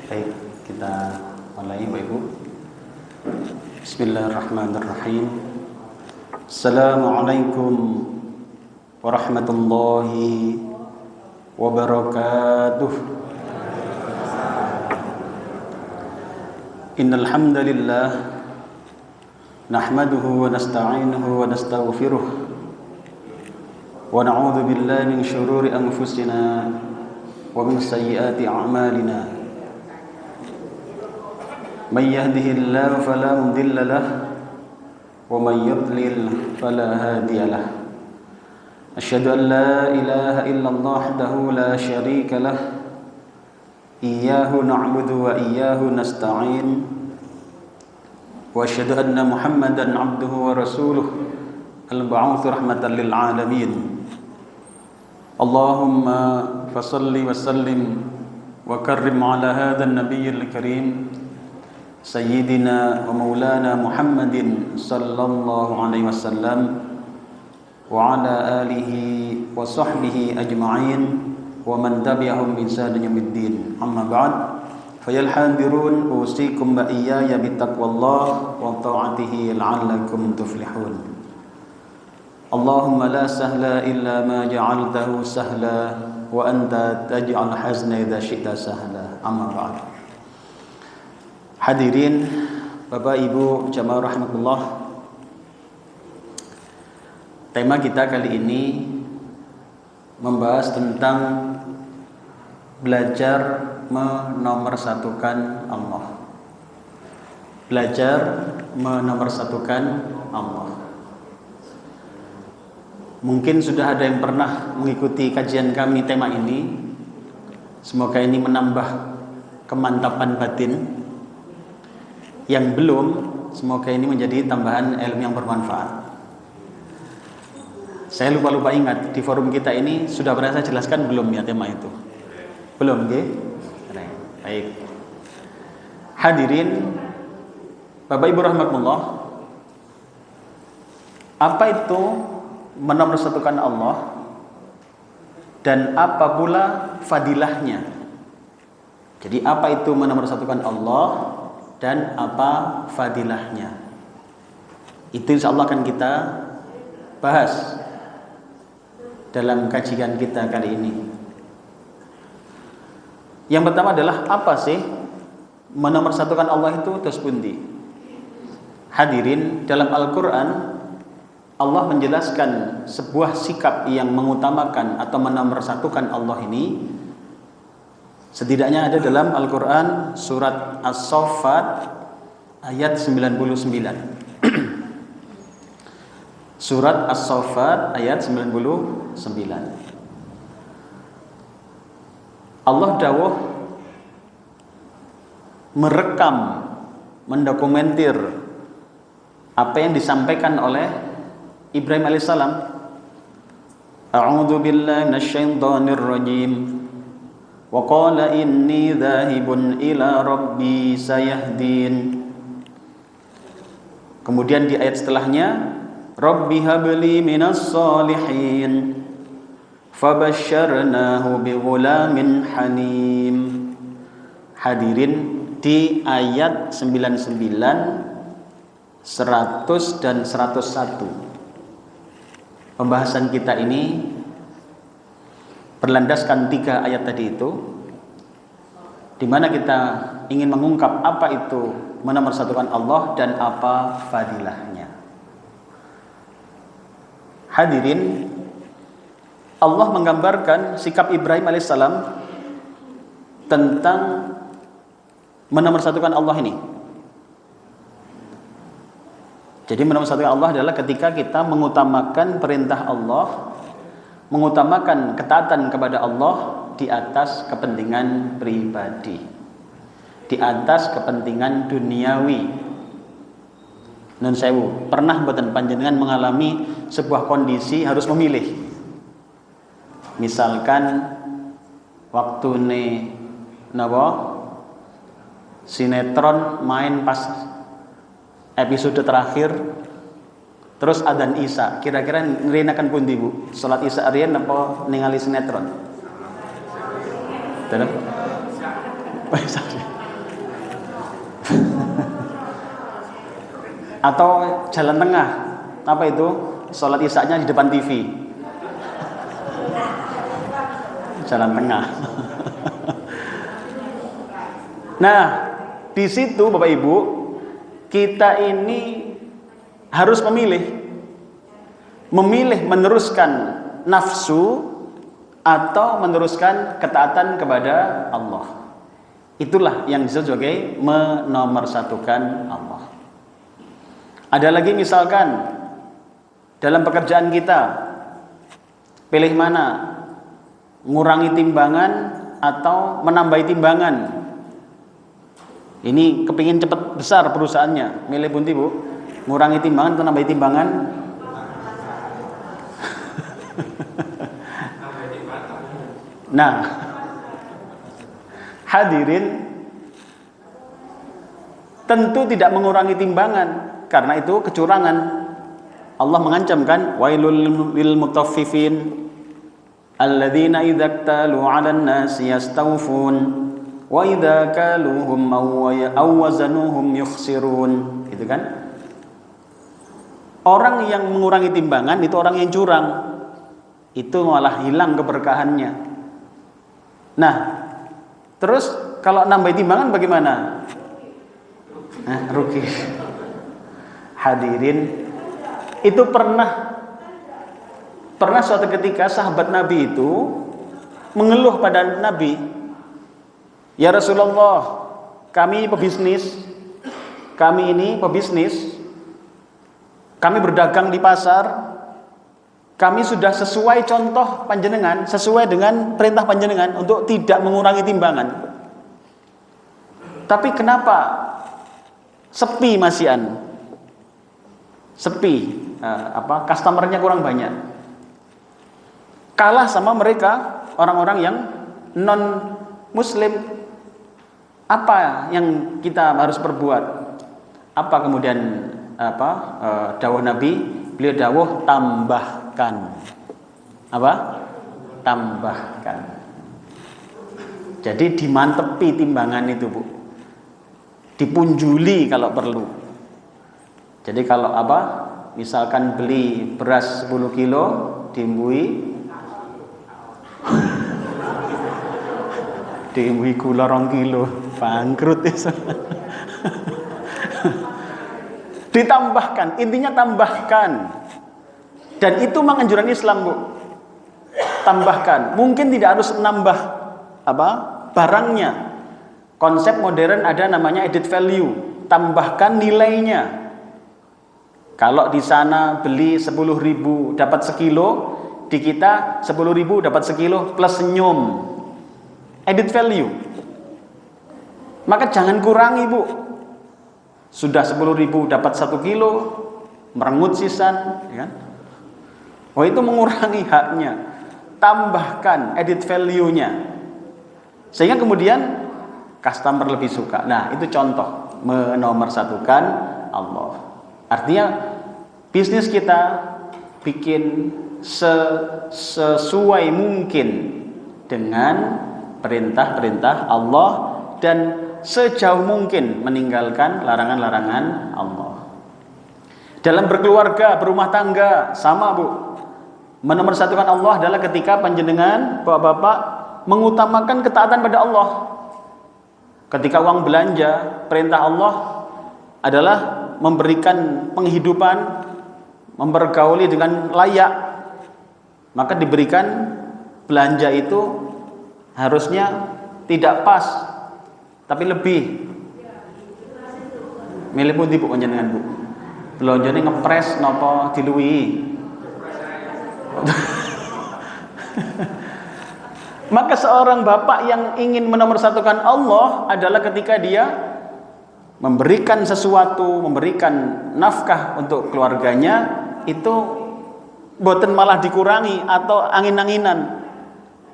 Baik, kita mulai Bapak Ibu. Bismillahirrahmanirrahim. Assalamualaikum warahmatullahi wabarakatuh. Innal hamdalillah nahmaduhu wa nasta'inuhu wa nastaghfiruh wa na'udzu billahi min syururi anfusina wa min sayyiati a'malina. Man yahdihillahu fala mudilla lahu wa man yudlil fala hadiya lahu. Asyhadu an la ilaha illallah wahdahu la syarika lahu. Iyyahu na'budu wa iyyahu nasta'in. Wa asyhadu anna Muhammadan 'abduhu wa rasuluh al-mab'uts rahmatan lil 'alamin. Allahumma fasalli wa sallim wa karrim 'ala hadzal nabiyyil karim sayyidina wa maulana Muhammadin sallallahu alaihi wasallam wa 'ala alihi wa sahbihi ajma'in wa man tabi'ahum bi ihsan ila yaumiddin. Amma ba'd, fayal hadirun usikum wa iyaya bittaqwallah wa ta'atihi la'allakum tuflihun. Allahumma la sahla illa ma ja'altahu sahla wa anta taj'al hazna idza syi'ta sahla. Amma ba'd. Hadirin Bapak Ibu jamaah rahmatullah. Tema kita kali ini membahas tentang belajar menomorsatukan Allah. Belajar menomorsatukan Allah. Mungkin sudah ada yang pernah mengikuti kajian kami tema ini. Semoga ini menambah kemantapan batin. Yang belum, semoga ini menjadi tambahan ilmu yang bermanfaat. Saya lupa ingat, di forum kita ini sudah pernah saya jelaskan belum ya tema itu? Belum, nggih? Baik. Hadirin Bapak Ibu rahmatullah. Apa itu menomorsatukan Allah dan apa pula fadilahnya? Jadi apa itu menomorsatukan Allah dan apa fadilahnya? Itu insyaallah akan kita bahas dalam kajian kita kali ini. Yang pertama adalah apa sih menomorsatukan Allah itu terus pundi? Hadirin, dalam Al-Qur'an Allah menjelaskan sebuah sikap yang mengutamakan atau menomorsatukan Allah ini setidaknya ada dalam Al-Qur'an surat As-Saffat ayat 99. Surat As-Saffat ayat 99. Allah dawuh merekam, mendokumentir apa yang disampaikan oleh Ibrahim alaihissalam. A'udzu billahi minasyaitonir rajim. Wa qala inni dzahibun ila rabbi sayahdin. Kemudian di ayat setelahnya, Rabbi habli minas solihin. Fabasyarnahu bighulamin hanim. Hadirin, di ayat 99, 100 dan 101 pembahasan kita ini berlandaskan 3 ayat tadi itu, di mana kita ingin mengungkap apa itu menomorsatukan Allah dan apa fadilahnya. Hadirin, Allah menggambarkan sikap Ibrahim alaihissalam tentang menomorsatukan Allah ini. Jadi menomorsatukan Allah adalah ketika kita mengutamakan perintah Allah, mengutamakan ketaatan kepada Allah di atas kepentingan pribadi, di atas kepentingan duniawi. Nun sewu, pernah mboten panjenengan mengalami sebuah kondisi harus memilih? Misalkan waktu sinetron main pas episode terakhir, terus adzan Isya, kira-kira ngrinakan pundi Bu? Salat Isya riyen apa ningali sinetron? Terus Atau jalan tengah, apa itu? Sholat isyaknya di depan TV. Jalan tengah. Nah, di situ Bapak Ibu, kita ini harus memilih meneruskan nafsu atau meneruskan ketaatan kepada Allah. Itulah yang disebut sebagai menomorsatukan Allah. Ada lagi misalkan dalam pekerjaan kita, pilih mana? Ngurangi timbangan atau menambahi timbangan? Ini kepingin cepat besar perusahaannya, milih bunti Bu, ngurangi timbangan atau nambahi timbangan? Nah, hadirin, tentu tidak mengurangi timbangan, karena itu kecurangan. Allah mengancam kan, wailul lil mutaffifin alladzina idza iktalu 'alan nasi yastawfun wa idza kaluhum aw wazanuhum yukhsirun. Itu kan? Orang yang mengurangi timbangan itu orang yang curang. Itu malah hilang keberkahannya. Nah, terus kalau nambah timbangan bagaimana? Rugi. Hadirin, itu pernah suatu ketika sahabat Nabi itu mengeluh pada Nabi, ya Rasulullah, kami pebisnis, kami berdagang di pasar, kami sudah sesuai contoh panjenengan, sesuai dengan perintah panjenengan untuk tidak mengurangi timbangan. Tapi kenapa sepi masihan? Sepi, customernya kurang banyak. Kalah sama mereka orang-orang yang non muslim. Apa yang kita harus perbuat? Apa kemudian dawuh Nabi? Beliau dawuh tambahkan. Apa? Tambahkan. Jadi dimantepi timbangan itu, Bu. Dipunjuli kalau perlu. Jadi kalau misalkan beli beras 10 kilo, diimbui gula 2 kilo, bangkrut itu. Ditambahkan, intinya tambahkan. Dan itu menganjuran Islam, Bu. Tambahkan. Mungkin tidak harus menambah barangnya. Konsep modern ada namanya added value. Tambahkan nilainya. Kalau di sana beli 10.000 dapat sekilo, di kita 10.000 dapat sekilo plus senyum. Added value. Maka jangan kurangi, Bu. Sudah 10.000 dapat 1 kilo, merengut sisan, ya kan? Oh, itu mengurangi haknya. Tambahkan added value-nya. Sehingga kemudian customer lebih suka. Nah, itu contoh menomorsatukan Allah. Artinya bisnis kita bikin sesuai mungkin dengan perintah-perintah Allah dan sejauh mungkin meninggalkan larangan-larangan Allah. Dalam berkeluarga, berumah tangga, sama, Bu. Menomorsatukan Allah adalah ketika panjenengan, bapak-bapak, mengutamakan ketaatan pada Allah. Ketika uang belanja, perintah Allah adalah memberikan penghidupan, mempergauli dengan layak. Maka diberikan belanja itu harusnya tidak pas, tapi lebih. Milih pundi Bu panjenengan, Bu? Belonjone ngepres napa diluwihi? Maka seorang bapak yang ingin menomorsatukan Allah adalah ketika dia memberikan sesuatu, memberikan nafkah untuk keluarganya, itu boten malah dikurangi atau angin-anginan.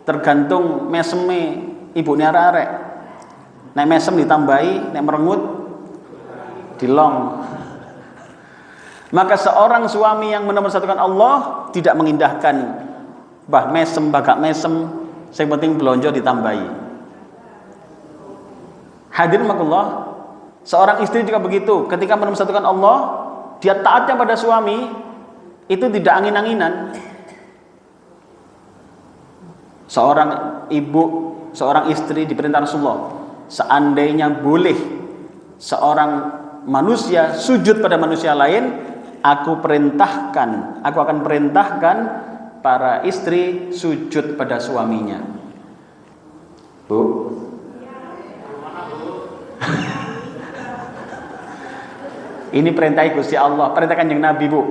Tergantung meseme ibune arek-arek. Nek mesem ditambahi, nek merengut dilong. Maka seorang suami yang menomorsatukan Allah tidak mengindahkan bah mesem, bagak mesem, yang penting belanja ditambahi. Hadirin makullah, seorang istri juga begitu. Ketika menomorsatukan Allah, dia taatnya pada suami itu tidak angin-anginan. Seorang ibu, seorang istri diperintah Rasulullah, seandainya boleh seorang manusia sujud pada manusia lain, aku akan perintahkan para istri sujud pada suaminya. Bu, ini perintah Gusti Allah, perintah Kanjeng Nabi, Bu.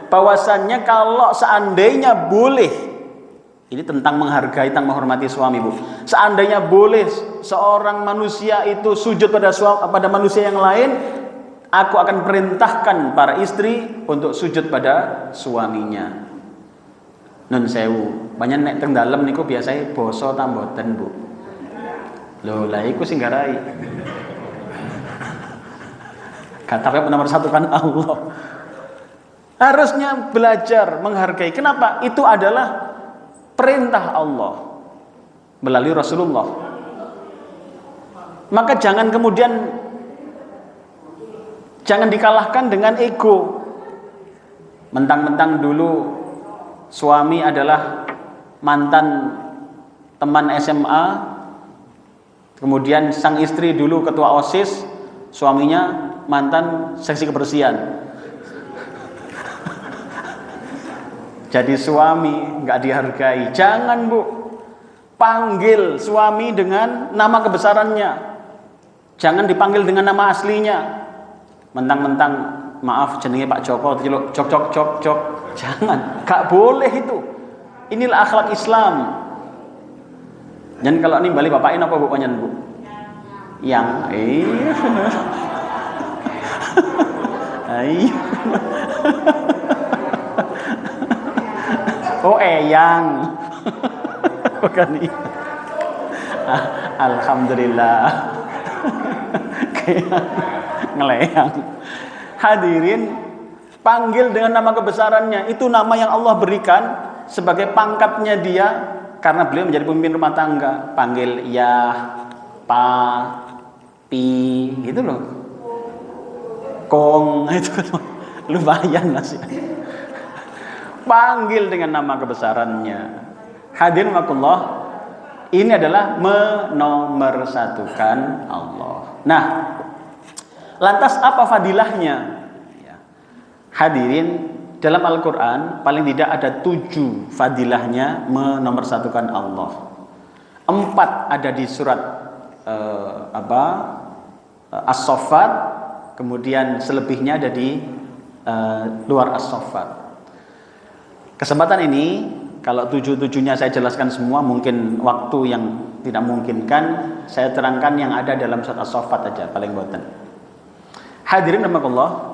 Bahwasannya kalau seandainya boleh, ini tentang menghargai, tentang menghormati suami, Bu. Seandainya boleh seorang manusia itu sujud pada manusia yang lain, aku akan perintahkan para istri untuk sujud pada suaminya. Nun sewu, banyak nek teng dalem niku biasanya basa ta mboten, Bu. Lho, lah iku sing garai. Kata nomor satu kan Allah. Harusnya belajar menghargai. Kenapa? Itu adalah perintah Allah melalui Rasulullah. Maka jangan dikalahkan dengan ego. Mentang-mentang dulu suami adalah mantan teman SMA, kemudian sang istri dulu ketua OSIS, suaminya mantan seksi kebersihan. Jadi suami nggak dihargai. Jangan, Bu. Panggil suami dengan nama kebesarannya. Jangan dipanggil dengan nama aslinya. Mentang-mentang maaf jenenge Pak Joko, cok. Jangan, nggak boleh itu. Inilah akhlak Islam. Dan kalau ini balik bapakin apa Bu panjen, Bu? Yang oh eyang. Bukan ini. Alhamdulillah. Kayak ngeleyang. Hadirin, panggil dengan nama kebesarannya. Itu nama yang Allah berikan sebagai pangkatnya dia karena beliau menjadi pemimpin rumah tangga. Panggil ya, pa, pi, gitu loh. Kong, itu lumayan lah sih. Panggil dengan nama kebesarannya. Hadirin wakullah, ini adalah menomorsatukan Allah. Nah, lantas apa fadilahnya? Ya. Hadirin, dalam Al-Quran paling tidak ada 7 fadilahnya menomorsatukan Allah. 4 ada di surat As-Saffat, kemudian selebihnya ada di luar As-Saffat. Kesempatan ini, kalau 7-7-nya saya jelaskan semua, mungkin waktu yang tidak memungkinkan. Saya terangkan yang ada dalam surat As-Saffat aja, paling boten. Hadirin rahimakumullah,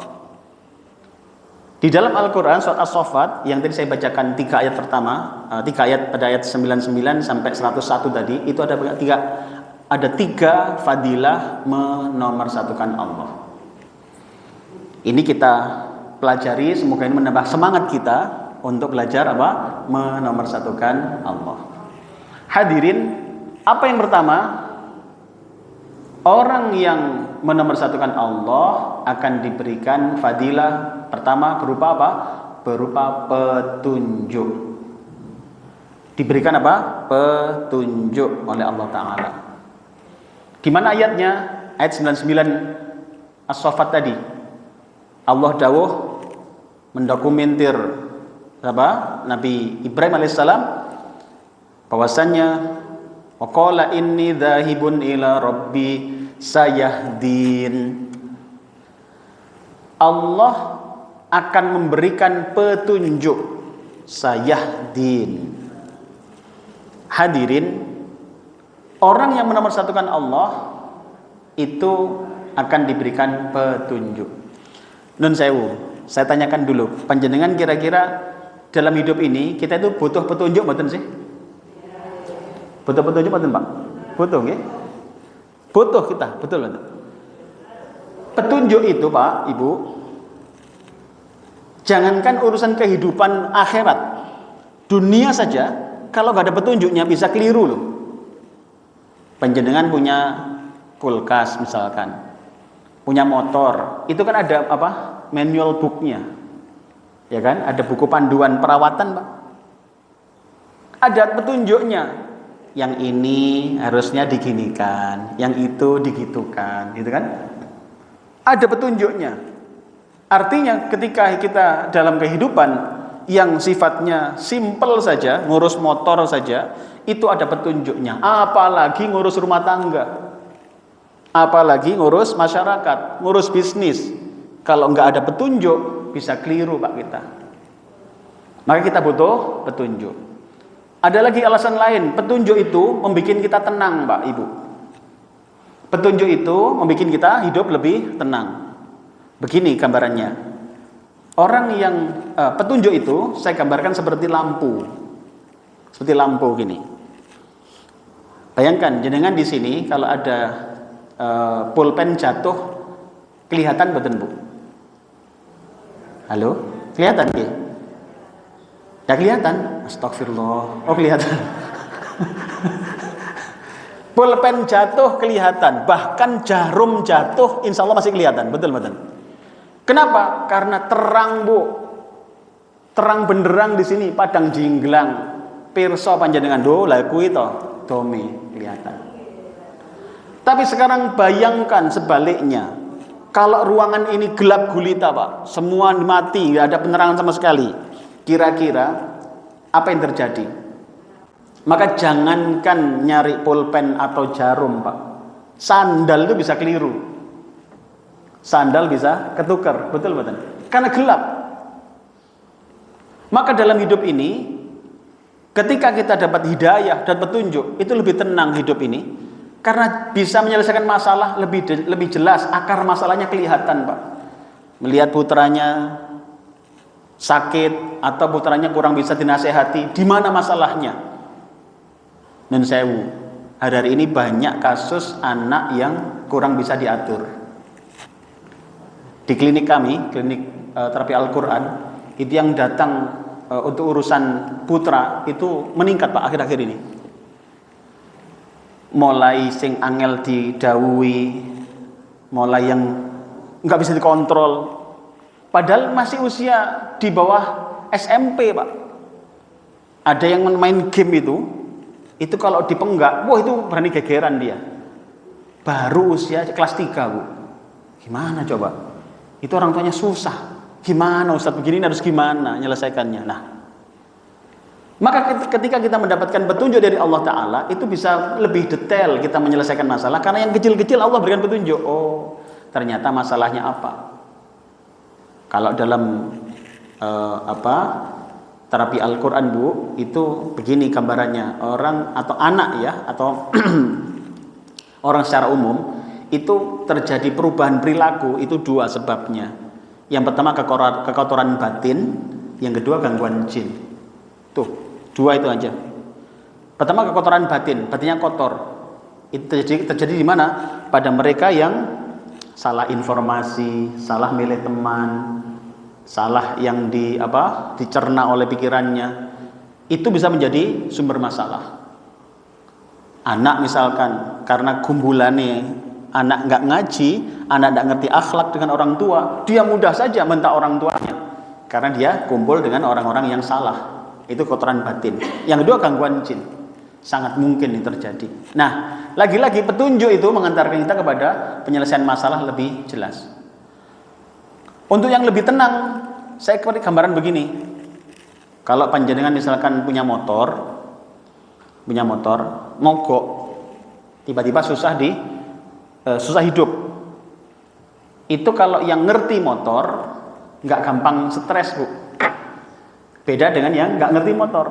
di dalam Al-Quran surat As-Saffat yang tadi saya bacakan 3 ayat pertama, 3 ayat pada ayat 99 sampai 101 tadi, itu ada 3 fadilah menomorsatukan Allah. Ini kita pelajari, semoga ini menambah semangat kita untuk belajar apa? Menomorsatukan Allah. Hadirin, apa yang pertama? Orang yang menomorsatukan Allah akan diberikan fadilah pertama berupa apa? Berupa petunjuk. Diberikan apa? Petunjuk oleh Allah Ta'ala. Gimana ayatnya? Ayat 99 As-Saffat tadi. Allah dawuh mendokumentir apa? Nabi Ibrahim alaihissalam bahwasannya waqala inni dzahibun ila rabbi sayahdin. Allah akan memberikan petunjuk, sayahdin. Hadirin, orang yang menomorsatukan Allah itu akan diberikan petunjuk. Nun sewu, saya tanyakan dulu, panjenengan kira-kira dalam hidup ini kita itu butuh petunjuk mboten sih? Butuh petunjuk mboten, Pak? Butuh nggih? Butuh kita, betul betul. Petunjuk itu, Pak, Ibu, jangankan urusan kehidupan akhirat, dunia saja, kalau nggak ada petunjuknya bisa keliru loh. Panjenengan punya kulkas misalkan, punya motor, itu kan ada apa? manual booknya, ya kan? Ada buku panduan perawatan, Pak. Ada petunjuknya. Yang ini harusnya diginikan, yang itu digitukan, gitu kan? Ada petunjuknya. Artinya ketika kita dalam kehidupan yang sifatnya simpel saja, ngurus motor saja, itu ada petunjuknya. Apalagi ngurus rumah tangga, apalagi ngurus masyarakat, ngurus bisnis. Kalau nggak ada petunjuk, bisa keliru Pak kita. Maka kita butuh petunjuk. Ada lagi alasan lain, petunjuk itu membuat kita tenang Pak Ibu. Petunjuk itu membuat kita hidup lebih tenang. Begini gambarannya. Orang yang petunjuk itu saya gambarkan seperti lampu. Seperti lampu gini. Bayangkan jenengan di sini kalau ada pulpen jatuh, kelihatan betul Bu? Halo? Kelihatan ya? Ya kelihatan. Astagfirullah. Oh kelihatan. Pulpen jatuh kelihatan, bahkan jarum jatuh insya Allah masih kelihatan, betul-betul. Kenapa? Karena terang Bu, terang benderang di sini, padang jinglang, pirsa panjenengan do, laku itu, domi kelihatan. Tapi sekarang bayangkan sebaliknya, kalau ruangan ini gelap gulita Pak, semua mati, nggak ada penerangan sama sekali. Kira-kira apa yang terjadi? Maka jangankan nyari pulpen atau jarum Pak, sandal itu bisa keliru, sandal bisa ketukar, betul-betul, karena gelap. Maka dalam hidup ini, ketika kita dapat hidayah dan petunjuk, itu lebih tenang hidup ini, karena bisa menyelesaikan masalah lebih jelas, akar masalahnya kelihatan Pak. Melihat putranya sakit atau putranya kurang bisa dinasehati, di mana masalahnya? Dan sewu, hari ini banyak kasus anak yang kurang bisa diatur. Di klinik kami, klinik terapi Al-Quran, itu yang datang untuk urusan putra itu meningkat Pak akhir-akhir ini. Mulai sing angel didawui, mulai yang nggak bisa dikontrol, padahal masih usia di bawah SMP Pak. Ada yang main game itu kalau dipenggak, wah itu berani gegeran dia. Baru usia kelas 3 Bu. Gimana coba? Itu orang tuanya susah. Gimana Ustaz begini harus gimana menyelesaikannya? Nah, maka ketika kita mendapatkan petunjuk dari Allah Ta'ala, itu bisa lebih detail kita menyelesaikan masalah. Karena yang kecil-kecil Allah berikan petunjuk. Oh, ternyata masalahnya apa? Kalau dalam terapi Al-Quran Bu, itu begini gambarannya. Orang atau anak ya, atau orang secara umum, itu terjadi perubahan perilaku, itu dua sebabnya. Yang pertama kekotoran batin, yang kedua gangguan jin. Tuh, dua itu aja. Pertama kekotoran batin, batinnya kotor. Itu terjadi di mana? Pada mereka yang salah informasi, salah milih teman, salah yang dicerna oleh pikirannya, itu bisa menjadi sumber masalah. Anak misalkan karena gumbulannya anak nggak ngaji, anak nggak ngerti akhlak dengan orang tua, dia mudah saja mentak orang tuanya karena dia kumpul dengan orang-orang yang salah. Itu kotoran batin. Yang kedua gangguan jin, sangat mungkin ini terjadi. Nah, lagi-lagi petunjuk itu mengantarkan kita kepada penyelesaian masalah lebih jelas. Untuk yang lebih tenang, saya beri gambaran begini. Kalau panjenengan misalkan punya motor, mogok, tiba-tiba susah hidup. Itu kalau yang ngerti motor, nggak gampang stres Bu. Beda dengan yang nggak ngerti motor.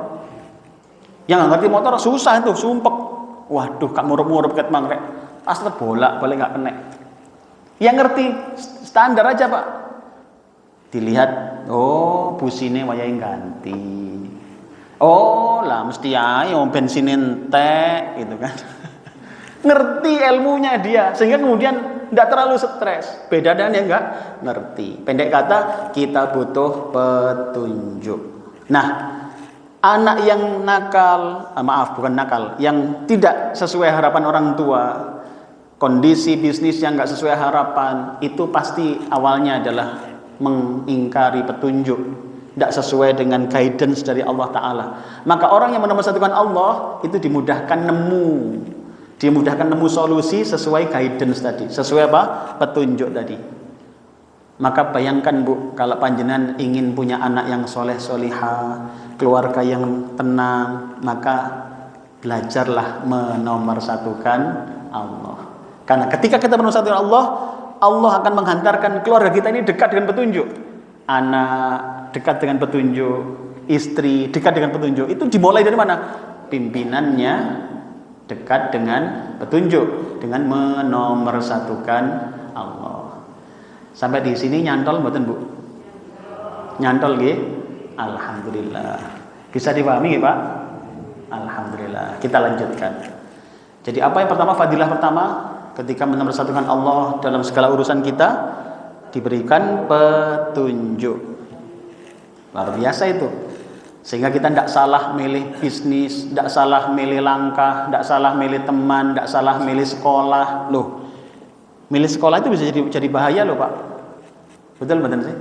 Yang nggak ngerti motor susah itu, sumpek. Waduh, kak murup-murup ket mangrek, pasti bolak boleh nggak kena. Yang ngerti standar aja Pak. Dilihat, oh busine wayahe ganti. Oh lah mesti ae bensin entek gitu kan. Ngerti ilmunya dia sehingga kemudian tidak terlalu stres. Beda dengan yang enggak ngerti. Pendek kata, kita butuh petunjuk. Nah, anak yang nakal, yang tidak sesuai harapan orang tua, kondisi bisnis yang enggak sesuai harapan, itu pasti awalnya adalah mengingkari petunjuk, tidak sesuai dengan guidance dari Allah Ta'ala. Maka orang yang menomorsatukan Allah itu dimudahkan nemu solusi sesuai guidance tadi, sesuai apa? Petunjuk tadi. Maka bayangkan Bu, kalau panjenengan ingin punya anak yang soleh solihah, keluarga yang tenang, maka belajarlah menomorsatukan Allah. Karena ketika kita menomorsatukan Allah, Allah akan menghantarkan keluarga kita ini dekat dengan petunjuk. Anak dekat dengan petunjuk, istri dekat dengan petunjuk. Itu dimulai dari mana? Pimpinannya dekat dengan petunjuk, dengan menomorsatukan Allah. Sampai di sini nyantol mboten Bu? Nyantol nggih? Alhamdulillah. Bisa dipahami nggih Pak? Alhamdulillah. Kita lanjutkan. Jadi apa yang pertama, fadilah pertama ketika menomorsatukan Allah dalam segala urusan kita, diberikan petunjuk. Luar biasa itu. Sehingga kita tidak salah milih bisnis, tidak salah milih langkah, tidak salah milih teman, tidak salah milih sekolah. Loh, milih sekolah itu bisa jadi bahaya loh Pak. Betul sih?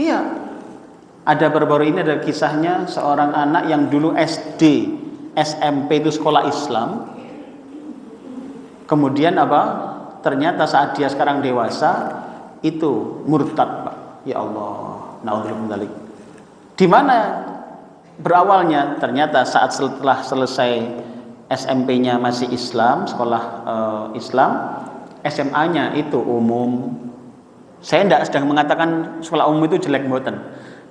Iya. Ada baru-baru ini ada kisahnya seorang anak yang dulu SD, SMP itu sekolah Islam. Kemudian apa? Ternyata saat dia sekarang dewasa itu murtad Pak. Ya Allah, naudzubillah min dzalik. Di mana berawalnya? Ternyata saat setelah selesai SMP-nya masih Islam, sekolah Islam, SMA-nya itu umum. Saya tidak sedang mengatakan sekolah umum itu jelek mboten.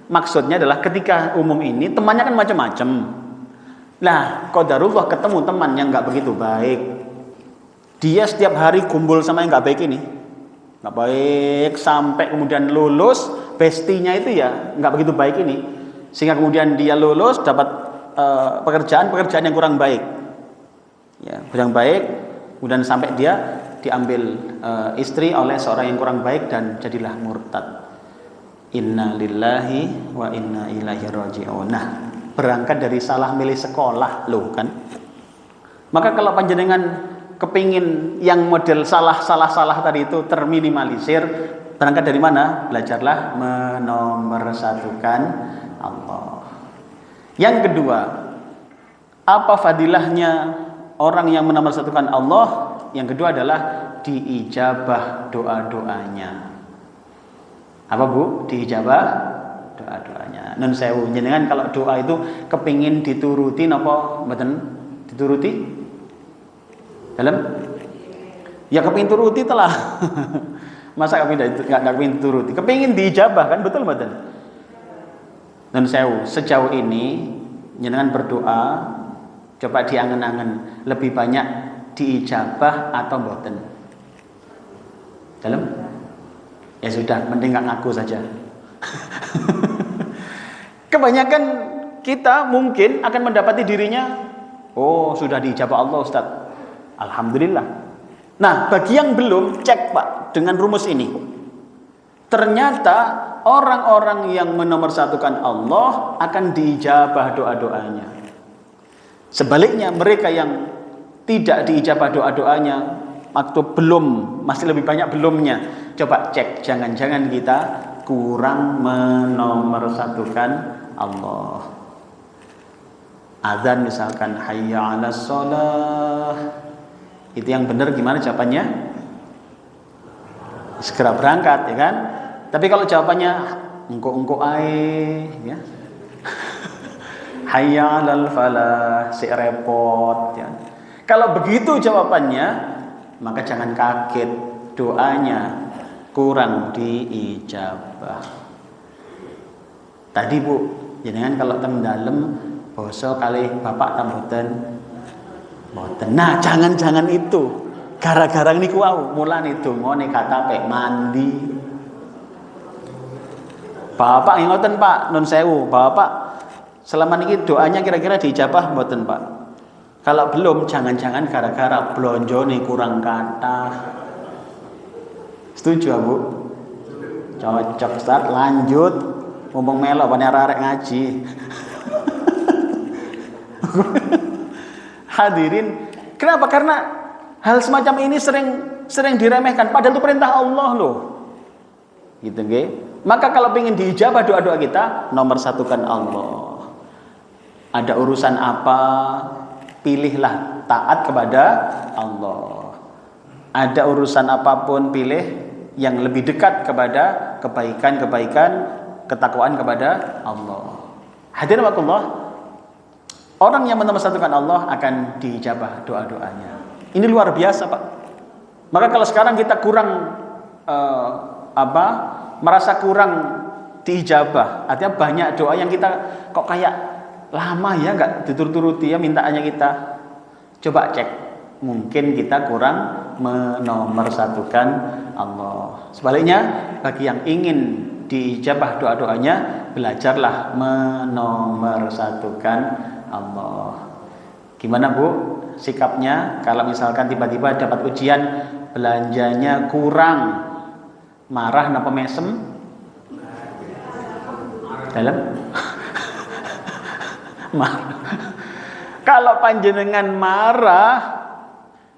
Maksudnya adalah ketika umum ini temannya kan macam-macam. Nah, qadarullah ketemu teman yang nggak begitu baik. Dia setiap hari kumpul sama yang nggak baik ini, nggak baik, sampai kemudian lulus. Bestinya itu ya nggak begitu baik ini, sehingga kemudian dia lulus dapat pekerjaan yang kurang baik, ya kurang baik. Kemudian sampai dia diambil istri oleh seorang yang kurang baik dan jadilah murtad. Inna lillahi wa inna ilaihi raji'un. Nah, berangkat dari salah milih sekolah loh kan. Maka kalau panjenengan kepingin yang model salah tadi itu terminimalisir, berangkat dari mana? Belajarlah menomorsatukan Allah. Yang kedua, apa fadilahnya orang yang menomorsatukan Allah? Yang kedua adalah diijabah doa-doanya. Apa Bu? Diijabah doa-doanya. Nun sewu, jenengan kalau doa itu kepingin dituruti napa mboten dituruti? Dalam? Ya kepingin turuti telah. Masa kepingin enggak kepingin turuti? Kepingin diijabah kan, betul mboten? Nun sewu, sejauh ini jenengan berdoa coba diangen-angen lebih banyak diijabah atau mboten? Dalam? Ya sudah, mending gak ngaku saja. Kebanyakan kita mungkin akan mendapati dirinya, oh sudah diijabah Allah Ustaz, alhamdulillah. Nah, bagi yang belum, cek Pak dengan rumus ini. Ternyata orang-orang yang menomorsatukan Allah akan diijabah doa-doanya. Sebaliknya mereka yang tidak diijabah doa-doanya, waktu belum, masih lebih banyak belumnya. Coba cek, jangan-jangan kita kurang menomorsatukan Allah. Azan misalkan hayya 'alas shalah, itu yang benar gimana jawabannya? Segera berangkat ya kan. Tapi kalau jawabannya engko ae ya. Hayya 'alal falah, si repot ya. Kalau begitu jawabannya, maka jangan kaget, doanya kurang diijabah. Tadi Bu, jenengan kalau teng dalem basa kalih bapak ta mboten? Mboten. Nah, jangan-jangan itu gara-gara niku wau mulane dongane kata pek mandi. Bapak ngoten Pak, nun sewu, Bapak selama niki doanya kira-kira diijabah mboten Pak? Kalau belum, jangan-jangan gara-gara blonjone kurang kathah. Setuju Bu? Cocok Ustaz, lanjut. Ngomong melo pane arek ngaji. Hadirin, kenapa? Karena hal semacam ini sering diremehkan, padahal itu perintah Allah loh. Gitu nggih. Maka kalau ingin diijabah doa-doa kita, nomor satukan Allah. Ada urusan apa, pilihlah taat kepada Allah. Ada urusan apapun, pilih yang lebih dekat kepada kebaikan-kebaikan, ketakwaan kepada Allah. Hadirin wakumullah, orang yang menomor-satukan Allah akan diijabah doa-doanya. Ini luar biasa, Pak. Maka kalau sekarang kita kurang merasa kurang diijabah, artinya banyak doa yang kita kok kayak lama ya nggak diturut-turuti ya mintaannya kita. Coba cek, mungkin kita kurang menomorsatukan Allah. Sebaliknya, bagi yang ingin diijabah doa-doanya, belajarlah menomorsatukan Allah. Gimana Bu sikapnya kalau misalkan tiba-tiba dapat ujian, belanjanya kurang, marah napa mesem? Dalam? Marah. Kalau panjenengan marah,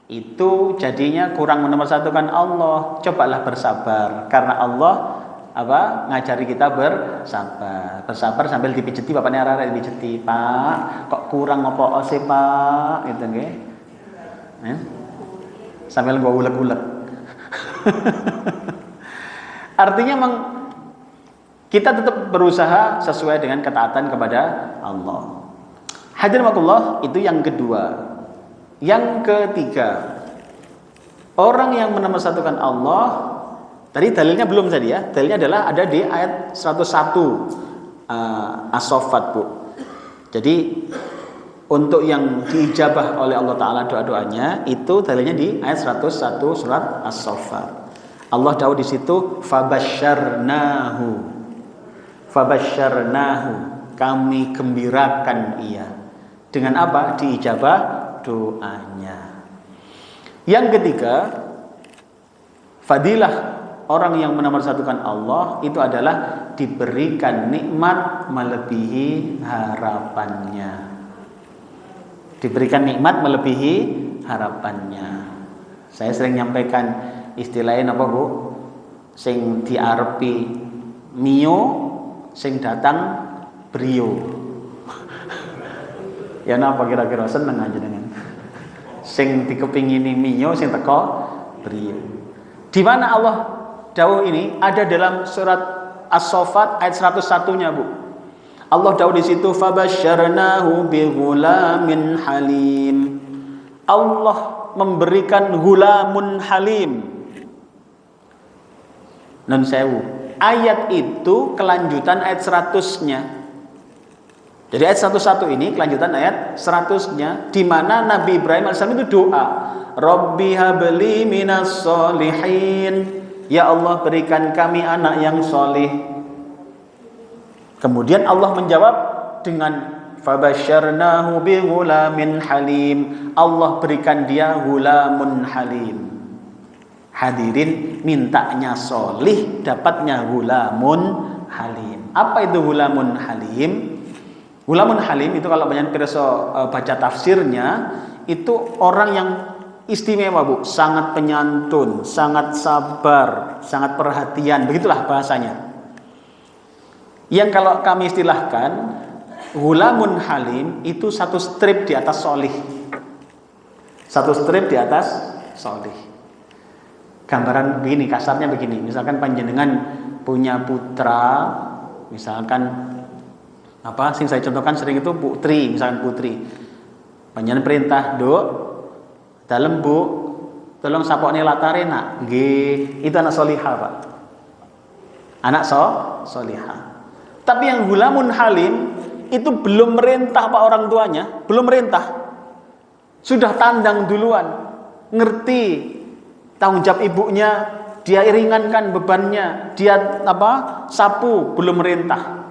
itu jadinya kurang menomorsatukan Allah. Cobalah bersabar, karena Allah ngajari kita bersabar. Bersabar sambil dipijeti, bapaknya arah dipijeti, Pak. Kok kurang apa sih, Pak? Gitu nggih. Sambil gua ulek-ulek. Artinya memang kita tetap berusaha sesuai dengan ketaatan kepada Allah. Hadirin wakumullah, itu yang kedua. Yang ketiga, orang yang menomorsatukan Allah, tadi dalilnya belum tadi ya. Dalilnya adalah ada di ayat 101 As-Saffat, Bu. Jadi untuk yang diijabah oleh Allah Ta'ala doa-doanya, itu dalilnya di ayat 101 surat As-Saffat. Allah tahu di situ, fabasyarnahu, kami gembirakan ia. Dengan apa? Diijabah doanya. Yang ketiga, fadilah orang yang menomorsatukan Allah itu adalah diberikan nikmat melebihi harapannya. Diberikan nikmat melebihi harapannya. Saya sering nyampaikan istilahnya apa, Bu? Sing diarepi mio, sing datang brio. Ya napa kira-kira seneng aja dengan sing dikepingini mio, sing teko brio. Di mana Allah dawuh ini ada dalam surat As-Saffat ayat 101-nya, Bu. Allah dawuh di situ, fabasyarnahu bighulamin halim. Allah memberikan gulamun halim. Nun sewu. Ayat itu kelanjutan ayat 100-nya. Jadi ayat 101 ini kelanjutan ayat 100-nya, di mana Nabi Ibrahim AS itu doa, Rabbi habli minas solihin, ya Allah berikan kami anak yang solih. Kemudian Allah menjawab dengan fabasyarnahu bi ghulamin halim, Allah berikan dia ghulamun halim. Hadirin, mintanya solih, dapatnya ghulamun halim. Apa itu ghulamun halim? Ghulamun halim itu kalau banyak kerso baca tafsirnya, itu orang yang istimewa, Bu, sangat penyantun, sangat sabar, sangat perhatian, begitulah bahasanya. Yang kalau kami istilahkan ghulamun halim itu satu strip di atas solih. Satu strip di atas solih. Gambaran begini, kasarnya begini, misalkan panjenengan punya putra, misalkan sing saya contohkan sering itu putri, misalkan putri. Panjenengan perintah, "Duk, dalem Bu, tolong sapokne latare nak." Nggih, itu anak solihah, Pak. Anak solihah. Tapi yang ghulamun halim itu belum merintah Pak orang tuanya, belum merintah. Sudah tandang duluan, ngerti tanggung jawab ibunya, dia ringankan bebannya, dia sapu, belum merintah.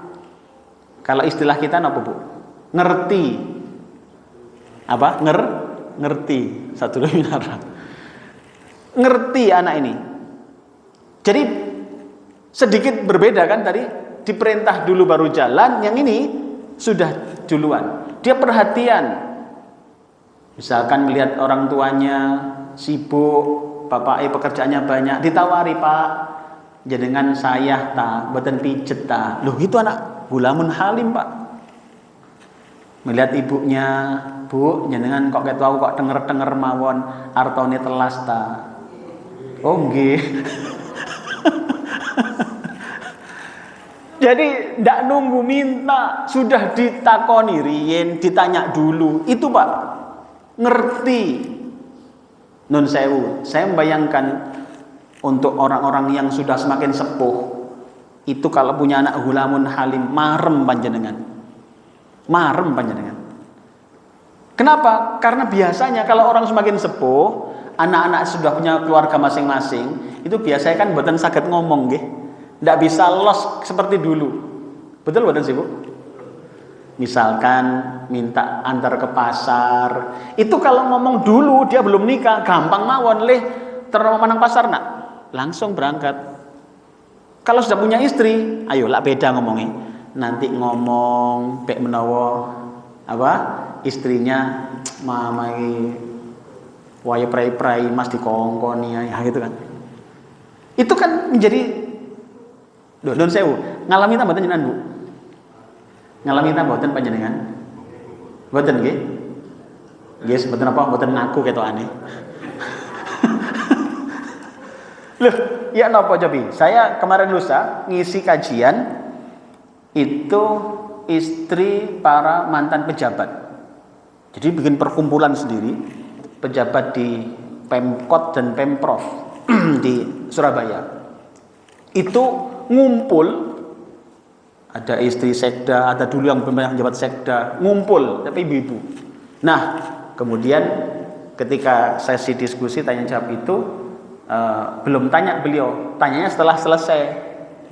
Kalau istilah kita apa, Bu? Ngerti. Ngerti. Satu dua minara. Ngerti anak ini. Jadi sedikit berbeda kan tadi, diperintah dulu baru jalan, yang ini sudah duluan. Dia perhatian. Misalkan melihat orang tuanya sibuk, bapaknya pekerjaannya banyak, ditawari, Pak, jenengan sayah ta, boten pijet ta. Loh, itu anak gulamun halim, Pak. Melihat ibunya, Bu, jenengan kok ketau kok denger-denger mawon artone telas ta. Oh nggih. Jadi ndak nunggu minta, sudah ditakoni riyen, ditanya dulu. Itu Pak, ngerti. Nun sewu, saya membayangkan untuk orang-orang yang sudah semakin sepuh, itu kalau punya anak gulamun halim, marem panjenengan. Marem panjenengan. Kenapa? Karena biasanya kalau orang semakin sepuh, anak-anak sudah punya keluarga masing-masing, itu biasanya kan mboten saged ngomong nggih. Ndak bisa los seperti dulu. Betul mboten sih, Bu? Misalkan minta antar ke pasar, itu kalau ngomong dulu dia belum nikah, gampang mawon leh terus manang pasar nak, langsung berangkat. Kalau sudah punya istri, ayo lah beda ngomongnya. Nanti ngomong pek menawa apa? Istrinya mamai waya prai-prai mas dikongkoni ya gitu kan. Itu kan menjadi don sewu. Ngalami ta mboten jenengan, Bu? Ngalami ta mboten panjenengan? Mboten nggih? Nggih, mboten apa mboten ngaku ketokane. Loh, ya napa cobi? Saya kemarin lusa ngisi kajian itu istri para mantan pejabat. Jadi bikin perkumpulan sendiri pejabat di Pemkot dan Pemprov di Surabaya. Itu ngumpul, ada istri sekda, ada dulu yang pernah jabat sekda, ngumpul tapi ibu-ibu. Nah, kemudian ketika sesi diskusi tanya jawab itu belum tanya beliau, tanyanya setelah selesai,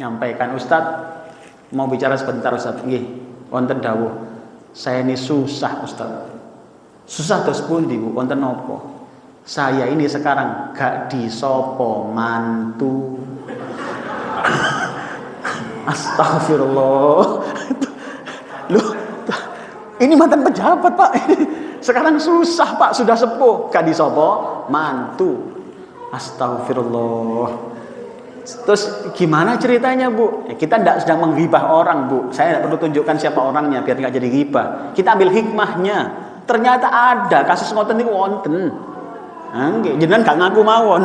nyampaikan, Ustadz mau bicara sebentar Ustadz. Nggih, wonten dawuh. Saya ini susah Ustadz. Susah terus pundi Bu, wonten napa? Saya ini sekarang gak disopo mantu. Astagfirullah. Loh, ini mantan pejabat Pak. Sekarang susah Pak, sudah sepuh, gak disopo mantu. Astagfirullah. Terus gimana ceritanya Bu? Ya, kita tidak sedang menghibah orang Bu. Saya tidak perlu tunjukkan siapa orangnya biar nggak jadi ghibah. Kita ambil hikmahnya. Ternyata ada kasus ngoten niku wonten. Nggih, jenengan gak ngaku mawon.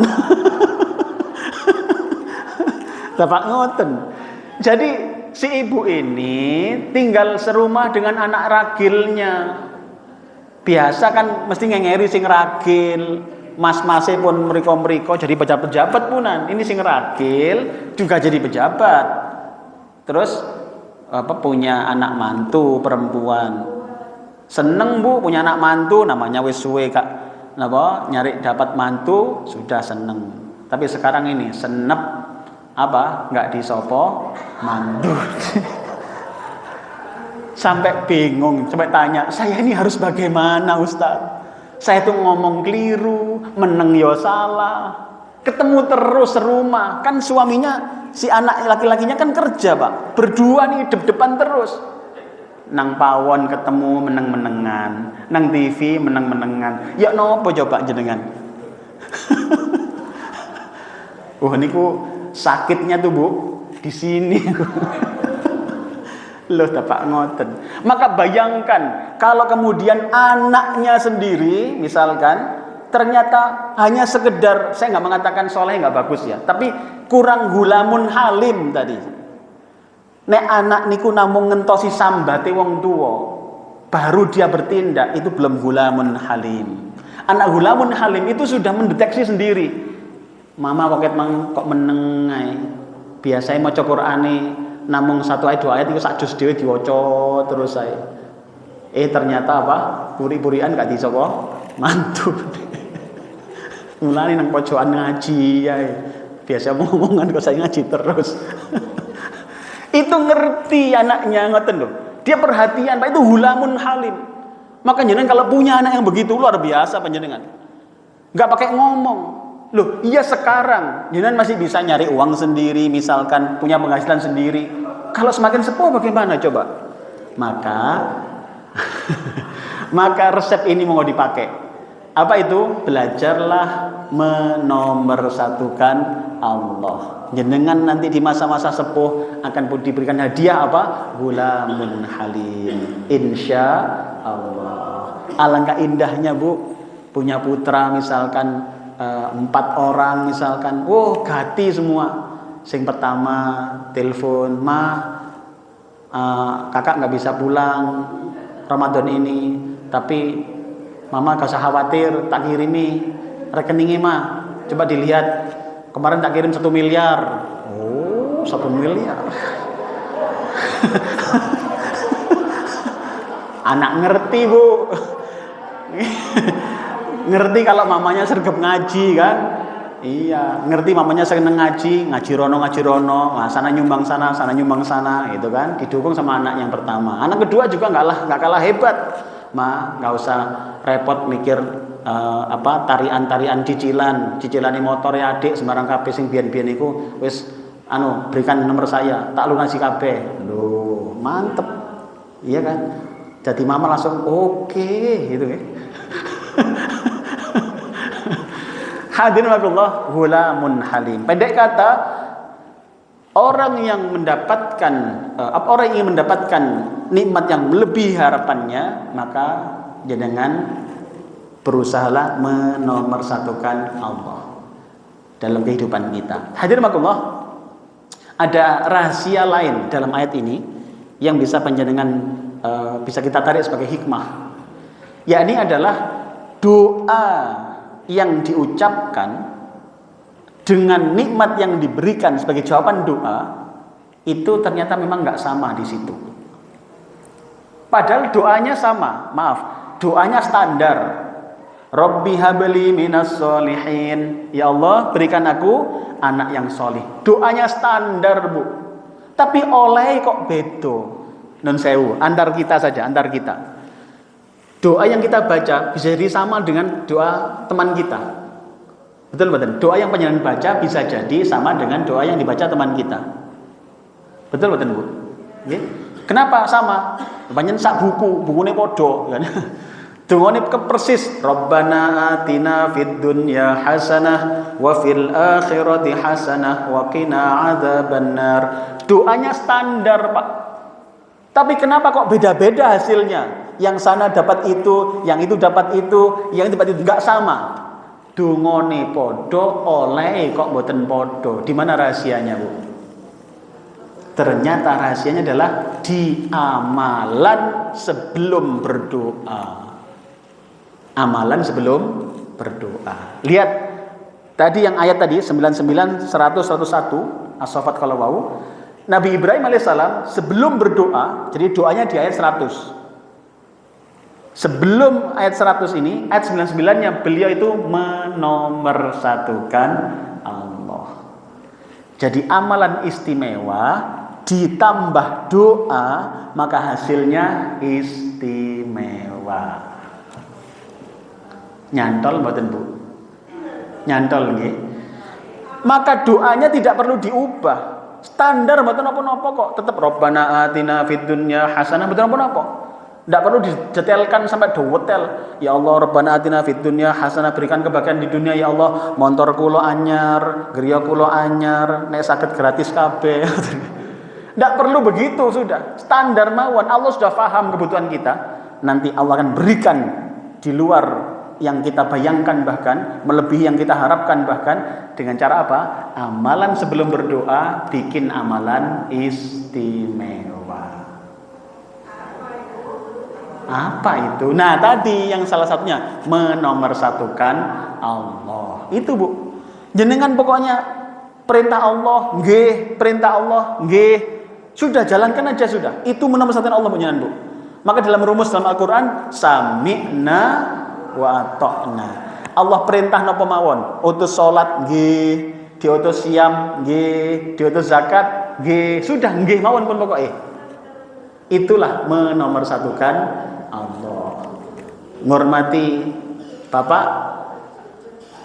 Bapak ngoten. Jadi si ibu ini tinggal serumah dengan anak ragilnya. Biasa kan mesti ngengeri sing ragil. Mas-mase pun meriko-meriko jadi pejabat-pejabat punan. Ini sing ragil juga jadi pejabat. Terus punya anak mantu perempuan. Seneng Bu punya anak mantu, namanya wis suwe Kak. Napa nyari dapat mantu sudah seneng. Tapi sekarang ini senep enggak disopo mantu. Sampai bingung, sampai tanya, saya ini harus bagaimana Ustaz? Saya tuh ngomong keliru, meneng yo salah. Ketemu terus serumah, kan suaminya si anak laki-lakinya kan kerja Pak. Berdua nih dep-depan terus. Nang pawon ketemu meneng-menengan, nang TV meneng-menengan. Ya nopo coba jenengan? Niku sakitnya tuh Bu di sini. Loh Bapak ngoten. Maka bayangkan kalau kemudian anaknya sendiri misalkan ternyata hanya sekedar, saya nggak mengatakan soleh nggak bagus ya, tapi kurang gulamun halim tadi. Nek anak niku namung ngentosi sambate wong tuwa, baru dia bertindak, itu belum gulamun halim. Anak gulamun halim itu sudah mendeteksi sendiri. Mama kok meneng ae. Biasane maca Qur'ane namung 1 ayat 2 ayat iku sak juz dhewe diwaca terus ae. Ternyata apa? Puri-purian gak disapa mantu. Mulane nang pojokan ngaji ae. Biasa ngomongan kok saya ngaji terus. Itu ngerti anaknya ngoten lho. Dia perhatian, Pak, itu hulamun halim. Maka jenengan kalau punya anak yang begitu luar biasa panjenengan. Enggak pakai ngomong. Loh, iya sekarang jenengan masih bisa nyari uang sendiri, misalkan punya penghasilan sendiri. Kalau semakin sepuh bagaimana coba? Maka resep ini mau dipakai. Apa itu? Belajarlah menomorsatukan Allah. Jenengan nanti di masa-masa sepuh akan diberikan hadiah apa? Gulamun halim. Insya Allah. Alangkah indahnya Bu, punya putra misalkan 4 orang misalkan, gati semua. Sing pertama telepon, kakak nggak bisa pulang Ramadan ini, tapi mama gak usah khawatir, tak kirimi rekeningnya mah. Coba dilihat, kemarin tak kirim 1 miliar. 1 miliar. Anak ngerti Bu. Ngerti kalau mamanya sergap ngaji kan. Iya, ngerti mamanya seneng ngaji rono, nah, sana nyumbang sana, gitu kan. Didukung sama anak yang pertama. Anak kedua juga nggak kalah hebat. Nggak usah repot mikir tarian cicilan motor ya adik sembarang kabeh sing biyen-biyen iku wis berikan nomor saya, tak lunasi kabeh. Loh, mantep. Iya kan? Jadi mama langsung oke, gitu ya. Hadirin wakullah, gulamun halim. Pendek kata, orang yang ingin mendapatkan nikmat yang lebih harapannya, maka jangan berusahalah menomorsatukan Allah dalam kehidupan kita. Hadirin wakullah, ada rahasia lain dalam ayat ini yang bisa bisa kita tarik sebagai hikmah, yakni adalah doa yang diucapkan dengan nikmat yang diberikan sebagai jawaban doa itu ternyata memang nggak sama di situ. Padahal doanya sama, doanya standar. Rabbi habli minas solihin, ya Allah berikan aku anak yang solih. Doanya standar Bu, tapi oleh kok bedo. Non sewu, antar kita saja, antar kita. Doa yang kita baca bisa jadi sama dengan doa teman kita. Betul? Doa yang panjenengan baca bisa jadi sama dengan doa yang dibaca teman kita. Betul Bu? Okay. Kenapa sama? Panjenengan sak bukune podo kan. Dungane persis. Rabbana atina fid dunya hasanah wa fil akhirati hasanah wa qina adzabannar. Doanya standar, Pak. Tapi kenapa kok beda-beda hasilnya? Yang sana dapat itu, yang itu dapat itu, yang dapat itu enggak sama. Dungone podo, oleh kok mboten podo. Di mana rahasianya, Bu? Ternyata rahasianya adalah di amalan sebelum berdoa. Amalan sebelum berdoa. Lihat tadi yang ayat tadi 99, 100, 101 As-Saffat kalau wau. Nabi Ibrahim alaihissalam sebelum berdoa, jadi doanya di ayat 100. Sebelum ayat 100 ini, ayat 99-nya beliau itu menomorsatukan Allah. Jadi amalan istimewa ditambah doa, maka hasilnya istimewa. Nyantol mboten Bu? Nyantol nggih. Maka doanya tidak perlu diubah. Standar mboten napa-napa kok, tetap Rabbana atina fid dunya hasanah mboten napa-napa. Tidak perlu didetailkan sampai detail. Ya Allah, Rabbana atina fid dunya hasanah, berikan kebahagiaan di dunia ya Allah. Montor kula anyar, griya kula anyar, nek saged gratis kabeh. Tidak perlu begitu, sudah standar mawon. Allah sudah paham kebutuhan kita. Nanti Allah akan berikan di luar yang kita bayangkan, bahkan melebihi yang kita harapkan, bahkan dengan cara apa? Amalan sebelum berdoa bikin amalan istimewa. Apa itu? Nah, tadi yang salah satunya menomorsatukan Allah. Itu Bu. Jenengan pokoknya perintah Allah, nggih, perintah Allah, nggih. Sudah jalankan aja sudah. Itu menomorsatukan Allah jenengan Bu. Maka dalam rumus dalam Al-Qur'an sami'na wa ata'na. Allah perintah napa mawon? Utus salat nggih, diutus siam nggih, diutus zakat nggih. Sudah nggih mawon pun pokoknya. Itulah menomorsatukan Allah. Ngormati bapak,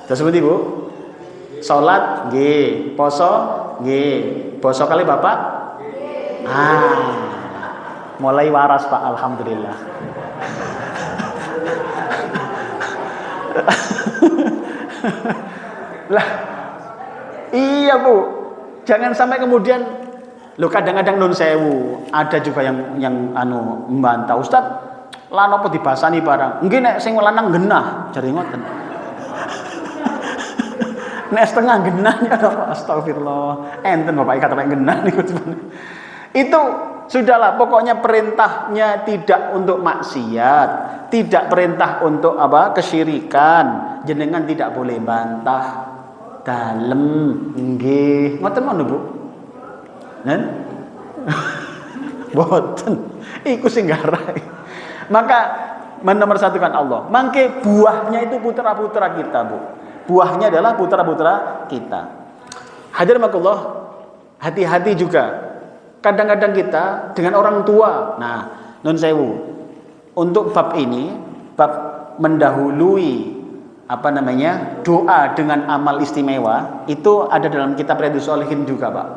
tersebut Ibu. Salat nggih, poso nggih. Poso kali bapak? Mulai waras Pak, alhamdulillah. Lah, iya Bu. Jangan sampai kemudian lo kadang-kadang nun sewu, ada juga yang membantah, Ustaz, lan apa dibasani barang. Nggih nek sing lanang genah, jare ngoten. Nek setengah genah ya apa astagfirullah. Enten Bapak kata genah niku. Itu sudahlah, pokoknya perintahnya tidak untuk maksiat, tidak perintah untuk apa? Kesyirikan. Jenengan tidak boleh bantah. Dalem nggih. Ngoten ngono, Bu. Nen? Boten. Iku sing garai. Maka menomorsatukan Allah. Mangke buahnya itu putra-putra kita, Bu. Buahnya adalah putra-putra kita. Hadirin makullah, hati-hati juga. Kadang-kadang kita dengan orang tua. Nah, nun sewu. Untuk bab ini, bab mendahului doa dengan amal istimewa, itu ada dalam kitab Riyadhus Shalihin juga, Pak.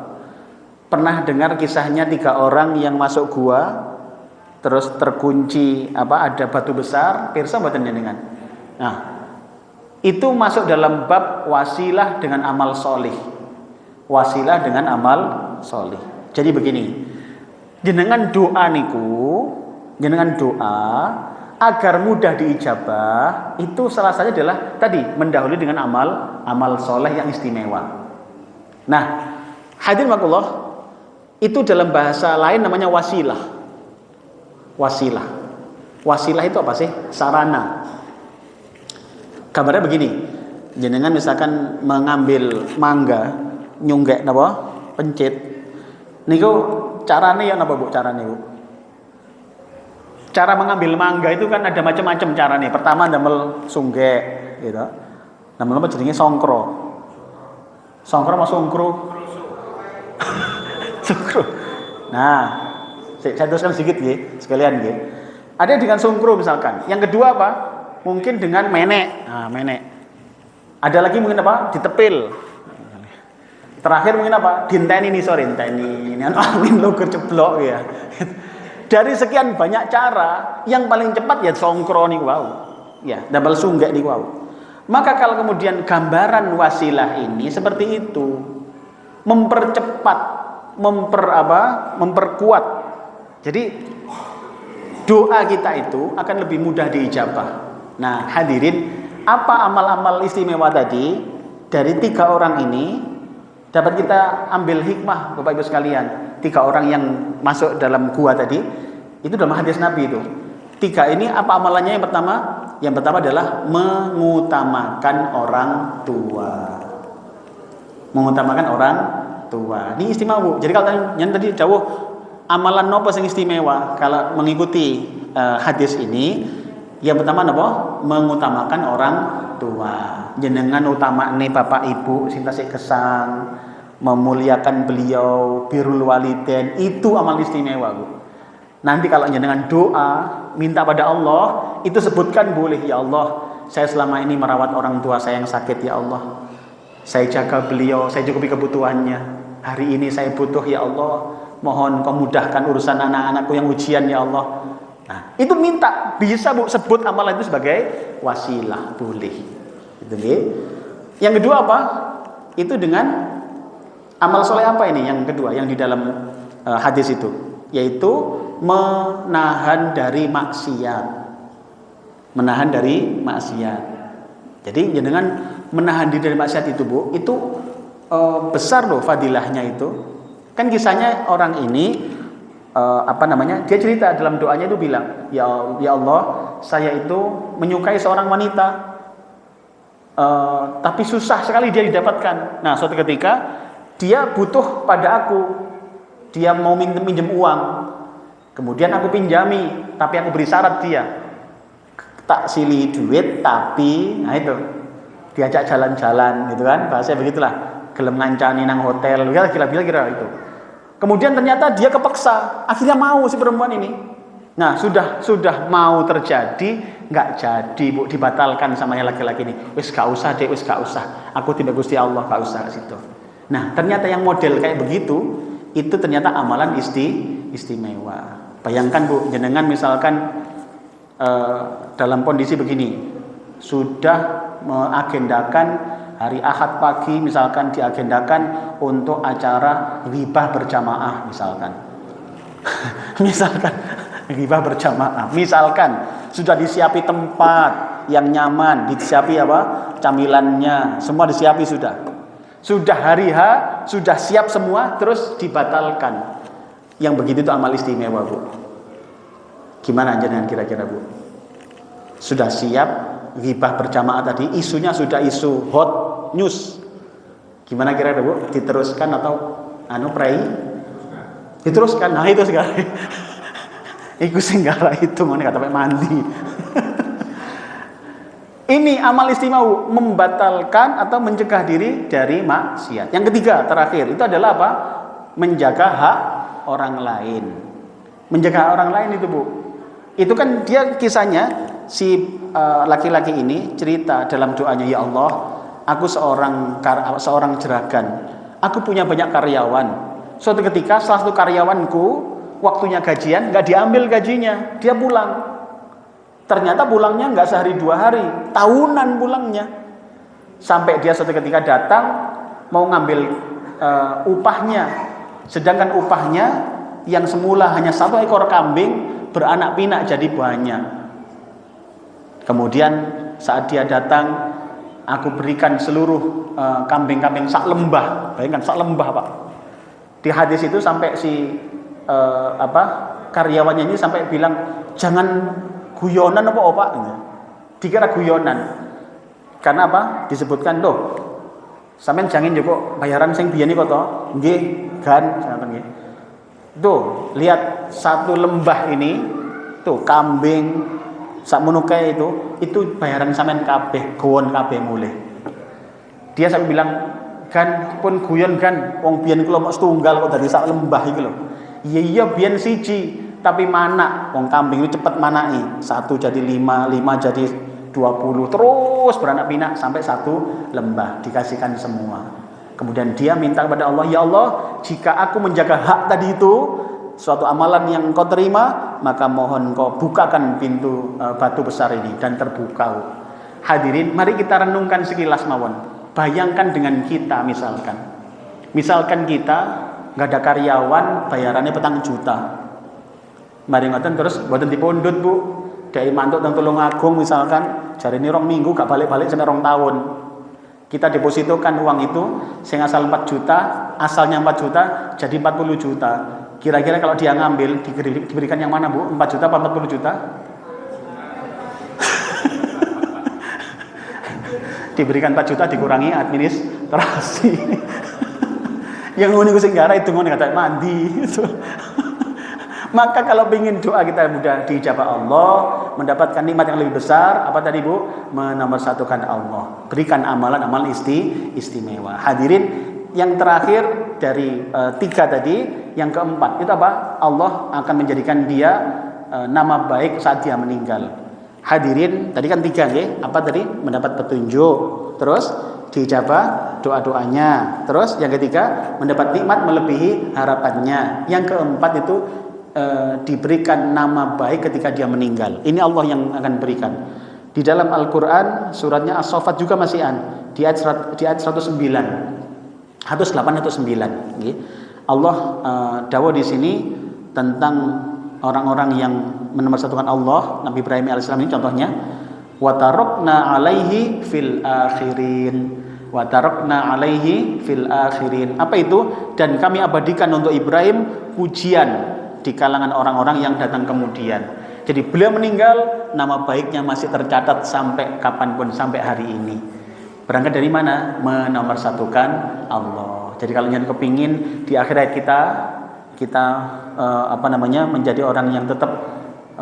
Pernah dengar kisahnya 3 orang yang masuk gua, terus terkunci ada batu besar, pirsa mboten jenengan. Nah, itu masuk dalam bab wasilah dengan amal solih. Wasilah dengan amal solih. Jadi begini, jenengan doa agar mudah diijabah, itu salah satunya adalah tadi mendahului dengan amal soleh yang istimewa. Nah, hadirin makullah, itu dalam bahasa lain namanya wasilah. Wasilah itu apa sih? Sarana. Kabarnya begini, jenengan misalkan mengambil mangga, nyunggek pencit. Niku carane ya napa Bu? Carane Bu? Cara mengambil mangga itu kan ada macam-macam carane. Pertama damel sunggek, gitu. Damel apa jenenge songkro. Songkro sama sungkru. Sungkru. Nah, saya teruskan sedikit nggih, sekalian nggih. Ada dengan sungkru misalkan. Yang kedua apa? Mungkin dengan menek. Nah, menek. Ada lagi mungkin apa? Ditepil. Terakhir mungkin apa? Dinteni ini angin logur ceblok ya. Dari sekian banyak cara, yang paling cepat ya songkro niku wau. Ya, double sunggek niku wau. Maka kalau kemudian gambaran wasilah ini seperti itu, mempercepat, memperkuat. Jadi doa kita itu akan lebih mudah diijabah. Nah, hadirin, apa amal-amal istimewa tadi dari 3 orang ini? Dapat kita ambil hikmah Bapak Ibu sekalian. 3 orang yang masuk dalam gua tadi, itu dalam hadis Nabi itu. 3 ini apa amalannya? Yang pertama adalah mengutamakan orang tua. Mengutamakan orang tua. Ini istimewa Bu. Jadi kalau yang tadi jauh amalan nopo sing istimewa kalau mengikuti hadis ini, yang pertama nopo? Mengutamakan orang tua. Jenengan utamane bapak ibu sing tasih gesang, memuliakan beliau, birrul walidain, itu amal istimewa Bu. Nanti kalau jenengan doa minta pada Allah, itu sebutkan boleh, ya Allah, saya selama ini merawat orang tua saya yang sakit, ya Allah, saya jaga beliau, saya cukupi kebutuhannya. Hari ini saya butuh, ya Allah, mohon Kau mudahkan urusan anak-anakku yang ujian, ya Allah. Nah, itu minta, bisa Bu, sebut amalan itu sebagai wasilah, boleh. Gitu, yang kedua apa? Itu dengan amal soleh apa ini? Yang kedua yang di dalam hadis itu, yaitu menahan dari maksiat. Menahan dari maksiat. Jadi dengan menahan diri dari maksiat itu Bu, itu besar loh fadilahnya itu. Kan kisahnya orang ini dia cerita dalam doanya itu bilang, ya Allah, saya itu menyukai seorang wanita. Tapi susah sekali dia didapatkan. Nah, suatu ketika dia butuh pada aku, dia mau minjem uang, kemudian aku pinjami, tapi aku beri syarat dia, tak silih duit, tapi, nah itu, diajak jalan-jalan, gitu kan, bahasa begitulah, gelem ngancani nang hotel, kira-kira itu. Kemudian ternyata dia kepeksa, akhirnya mau si perempuan ini. Nah, sudah mau terjadi, nggak jadi Bu, dibatalkan sama yang laki-laki ini. Wis gak usah deh, wis gak usah. Aku tidak Gusti Allah, gak usah ke situ. Nah, ternyata yang model kayak begitu, itu ternyata amalan istimewa. Bayangkan Bu, jenengan misalkan dalam kondisi begini, sudah mengagendakan hari Ahad pagi misalkan diagendakan untuk acara ghibah berjamaah misalkan. Misalkan ghibah berjamaah. Misalkan sudah disiapi tempat yang nyaman, disiapi apa? Camilannya, semua disiapi sudah. Sudah hari H, sudah siap semua, terus dibatalkan. Yang begitu itu amal istimewa, Bu. Gimana jenengan kira-kira, Bu? Sudah siap ghibah berjamaah tadi, isunya sudah isu hot news. Gimana kira-kira, Bu? Diteruskan atau pray? Diteruskan. Nah, itu sekali. Iku singgara itu ngene kata mandi. Ini amal istimewa, membatalkan atau mencegah diri dari maksiat. Yang ketiga, terakhir, itu adalah apa? Menjaga hak orang lain. Menjaga orang lain itu, Bu. Itu kan dia kisahnya si laki-laki ini cerita dalam doanya, ya Allah, aku seorang jeragan. Aku punya banyak karyawan. Suatu ketika salah satu karyawanku waktunya gajian nggak diambil gajinya, dia pulang. Ternyata pulangnya nggak sehari 2 hari, tahunan pulangnya. Sampai dia suatu ketika datang mau ngambil upahnya, sedangkan upahnya yang semula hanya 1 ekor kambing beranak pinak jadi banyak. Kemudian saat dia datang, aku berikan seluruh kambing-kambing sak lembah. Bayangkan sak lembah, Pak. Di hadis itu sampai si karyawannya ini sampai bilang, jangan guyonan apa opak, dikira guyonan. Karena apa? Disebutkan loh, sampean jangan joko bayaran sing biyen kok to. Nggih, gan ngoten nggih. Tuh, lihat 1 lembah ini, tuh kambing sakmono kae itu bayaran sampean kabeh, gowon kabeh mulih. Dia sampai bilang, "Gan pun guyon gan, wong biyen kula mok setunggal kok dari sak lembah iki lho." Iya biyen siji, tapi mana wong kambing itu cepet manai. 1 jadi 5, 5 jadi 20, terus beranak pinak sampai 1 lembah dikasihkan semua. Kemudian dia minta kepada Allah, ya Allah, jika aku menjaga hak tadi itu, suatu amalan yang Engkau terima, maka mohon Engkau bukakan pintu batu besar ini dan terbuka. Hadirin, mari kita renungkan sekilas mawon. Bayangkan dengan kita misalkan kita nggak ada karyawan, bayarannya 4 juta. Mari ngoten terus mboten dipundhut, Bu. Dai mantuk teng Tulungagung misalkan, jarine 2 minggu gak balik-balik sampai 2 tahun. Kita depositokan uang itu sing asal 4 juta, asalnya 4 juta jadi 40 juta. Kira-kira kalau dia ngambil diberikan yang mana, Bu? 4 juta apa 40 juta? Diberikan 4 juta dikurangi administrasi. Yang ngene sing gara itu ngene kata mandi itu. Maka kalau ingin doa kita mudah dijabah Allah, mendapatkan nikmat yang lebih besar, apa tadi, Bu? Menomorsatukan Allah. Berikan amalan-amalan istimewa. Hadirin, yang terakhir dari 3 tadi, yang keempat itu apa? Allah akan menjadikan dia nama baik saat dia meninggal. Hadirin, tadi kan 3 nggih. Apa tadi? Mendapat petunjuk, terus dijabah doa-doanya, terus yang ketiga mendapat nikmat melebihi harapannya, yang keempat itu diberikan nama baik ketika dia meninggal. Ini Allah yang akan berikan. Di dalam Al-Quran suratnya As-Saffat juga masih di ayat 109, 108 atau 9. Allah dawuh di sini tentang orang-orang yang menomorsatukan Allah. Nabi Ibrahim alaihissalam ini contohnya, wa tarakna alaihi fil akhirin. Wa tarakna alaihi fil akhirin. Apa itu? Dan kami abadikan untuk Ibrahim pujian di kalangan orang-orang yang datang kemudian. Jadi beliau meninggal, nama baiknya masih tercatat sampai kapanpun, sampai hari ini. Berangkat dari mana? Menomorsatukan Allah. Jadi kalau yang kepingin di akhirat kita menjadi orang yang tetap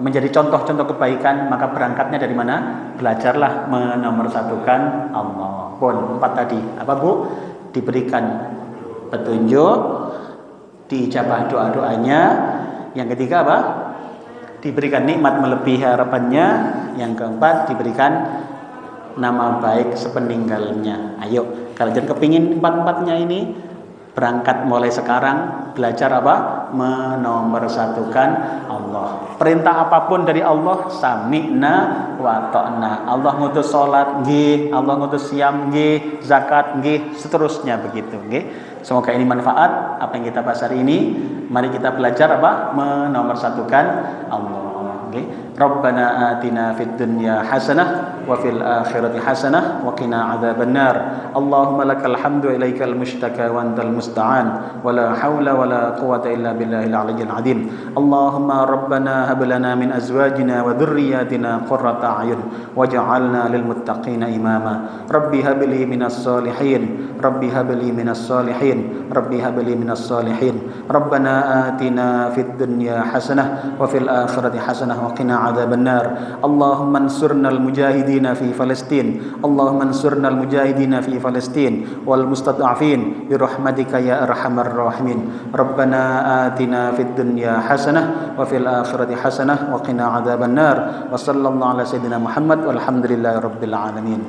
menjadi contoh-contoh kebaikan, maka berangkatnya dari mana? Belajarlah menomorsatukan Allah. Pun 4 tadi. Apa, Bu? Diberikan petunjuk, dijabah doa-doanya. Yang ketiga apa? Diberikan nikmat melebihi harapannya. Yang keempat diberikan nama baik sepeninggalnya. Ayo, kalau jangan kepingin 4-4-nya ini, berangkat mulai sekarang, belajar apa? Menomorsatukan Allah. Perintah apapun dari Allah sami'na wa ta'na. Allah ngutus salat nggih, Allah ngutus siam nggih, zakat nggih, seterusnya begitu nggih. Semoga ini manfaat apa yang kita bahas hari ini. Mari kita belajar apa? Menomorsatukan Allah. Okay. Rabbana atina fid dunya hasanah wa fil akhirati hasanah wa qina adzabannar. Allahumma lakal hamdu wa ilaikal mushtaka wa antal musta'an wa la haula wa la quwwata illa billahil aliyyil azim. Allahumma rabbana hab lana min azwajina wa dhurriyyatina qurrata a'yun waj'alna lil muttaqina imama. Rabbi hab li minas solihin. Rabbi hab li minas solihin. Rabbi hab li minas solihin. Rabbana atina fid dunya hasanah wa fil akhirati hasanah wa qina adzabannar. Allahumma ansurna al-mujahidina fi Palestin. Allahumma ansurna al-mujahidina fi Palestin wal mustad'afin bi rahmatika ya arhamar rahimin. Rabbana atina fid dunya hasanah wa fil akhirati hasanah wa qina adzabannar. Wa sallallahu ala sayyidina Muhammad walhamdulillahi rabbil alamin.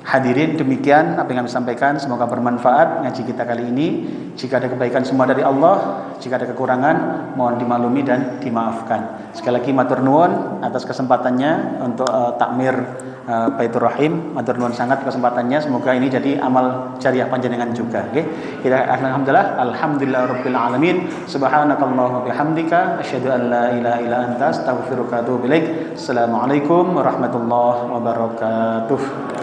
Hadirin, demikian apa yang kami sampaikan, semoga bermanfaat ngaji kita kali ini. Jika ada kebaikan semua dari Allah, jika ada kekurangan mohon dimaklumi dan dimaafkan. Sekali lagi matur nuwun atas kesempatannya untuk takmir Baitur Rahim. Matur nuwun sangat kesempatannya, semoga ini jadi amal jariah panjenengan juga. Oke. Kita alhamdulillah rabbil alamin. Subhanakallahumma bihamdika asyhadu an la ilaha illa anta astaghfiruka wa atubu ilaik. Assalamualaikum warahmatullahi wabarakatuh.